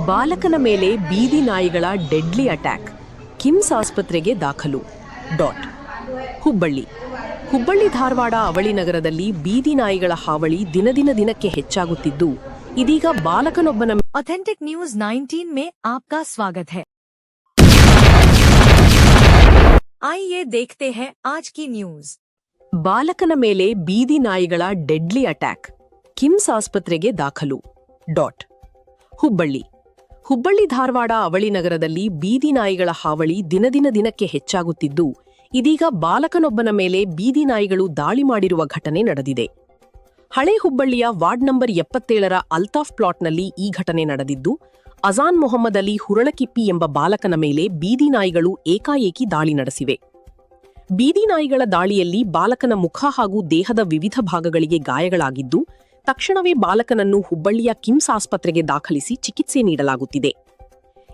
ಬಾಲಕನ ಮೇಲೆ ಬೀದಿ ನಾಯಿಗಳ ಡೆಡ್ಲಿ ಅಟ್ಯಾಕ್, ಕಿಮ್ಸ್ ಆಸ್ಪತ್ರೆಗೆ ದಾಖಲು. ಹುಬ್ಬಳ್ಳಿ ಧಾರವಾಡ ಅವಳಿ ನಗರದಲ್ಲಿ ಬೀದಿ ನಾಯಿಗಳ ಹಾವಳಿ ದಿನಕ್ಕೆ ಹೆಚ್ಚಾಗುತ್ತಿದ್ದು, ಇದೀಗ ಬಾಲಕನೊಬ್ಬನ ऑथेंटिक न्यूज 19 में आपका स्वागत है। आइए देखते हैं आज की न्यूज। ಬಾಲಕನ ಮೇಲೆ ಬೀದಿ ನಾಯಿಗಳ ಡೆಡ್ಲಿ ಅಟ್ಯಾಕ್, ಕಿಮ್ಸ್ ಆಸ್ಪತ್ರೆಗೆ ದಾಖಲು. ಹುಬ್ಬಳ್ಳಿ ಧಾರವಾಡ ಅವಳಿ ನಗರದಲ್ಲಿ ಬೀದಿ ನಾಯಿಗಳ ಹಾವಳಿ ದಿನಕ್ಕೆ ಹೆಚ್ಚಾಗುತ್ತಿದ್ದು, ಇದೀಗ ಬಾಲಕನೊಬ್ಬನ ಮೇಲೆ ಬೀದಿ ನಾಯಿಗಳು ದಾಳಿ ಮಾಡಿರುವ ಘಟನೆ ನಡೆದಿದೆ. ಹಳೆ ಹುಬ್ಬಳ್ಳಿಯ ವಾರ್ಡ್ ನಂಬರ್ 77ರ ಅಲ್ತಾಫ್ ಪ್ಲಾಟ್ನಲ್ಲಿ ಈ ಘಟನೆ ನಡೆದಿದ್ದು, ಅಜಾನ್ ಮೊಹಮ್ಮದ್ ಅಲಿ ಹುರಳಕಿಪ್ಪಿ ಎಂಬ ಬಾಲಕನ ಮೇಲೆ ಬೀದಿ ನಾಯಿಗಳು ಏಕಾಏಕಿ ದಾಳಿ ನಡೆಸಿವೆ. ಬೀದಿ ನಾಯಿಗಳ ದಾಳಿಯಲ್ಲಿ ಬಾಲಕನ ಮುಖ ಹಾಗೂ ದೇಹದ ವಿವಿಧ ಭಾಗಗಳಿಗೆ ಗಾಯಗಳಾಗಿದ್ದು, ತಕ್ಷಣವೇ ಬಾಲಕನನ್ನು ಹುಬ್ಬಳ್ಳಿಯ ಕಿಮ್ಸ್ ಆಸ್ಪತ್ರೆಗೆ ದಾಖಲಿಸಿ ಚಿಕಿತ್ಸೆ ನೀಡಲಾಗುತ್ತಿದೆ.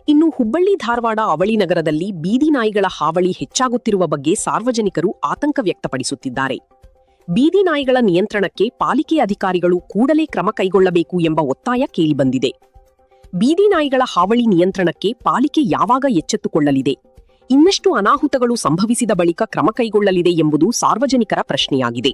ಇನ್ನು ಹುಬ್ಬಳ್ಳಿ ಧಾರವಾಡ ಅವಳಿ ನಗರದಲ್ಲಿ ಬೀದಿ ನಾಯಿಗಳ ಹಾವಳಿ ಹೆಚ್ಚಾಗುತ್ತಿರುವ ಬಗ್ಗೆ ಸಾರ್ವಜನಿಕರು ಆತಂಕ ವ್ಯಕ್ತಪಡಿಸುತ್ತಿದ್ದಾರೆ. ಬೀದಿ ನಾಯಿಗಳ ನಿಯಂತ್ರಣಕ್ಕೆ ಪಾಲಿಕೆ ಅಧಿಕಾರಿಗಳು ಕೂಡಲೇ ಕ್ರಮ ಕೈಗೊಳ್ಳಬೇಕು ಎಂಬ ಒತ್ತಾಯ ಕೇಳಿಬಂದಿದೆ. ಬೀದಿ ನಾಯಿಗಳ ಹಾವಳಿ ನಿಯಂತ್ರಣಕ್ಕೆ ಪಾಲಿಕೆ ಯಾವಾಗ ಎಚ್ಚೆತ್ತುಕೊಳ್ಳಲಿದೆ? ಇನ್ನಷ್ಟು ಅನಾಹುತಗಳು ಸಂಭವಿಸಿದ ಬಳಿಕ ಕ್ರಮ ಕೈಗೊಳ್ಳಲಿದೆ ಎಂಬುದು ಸಾರ್ವಜನಿಕರ ಪ್ರಶ್ನೆಯಾಗಿದೆ.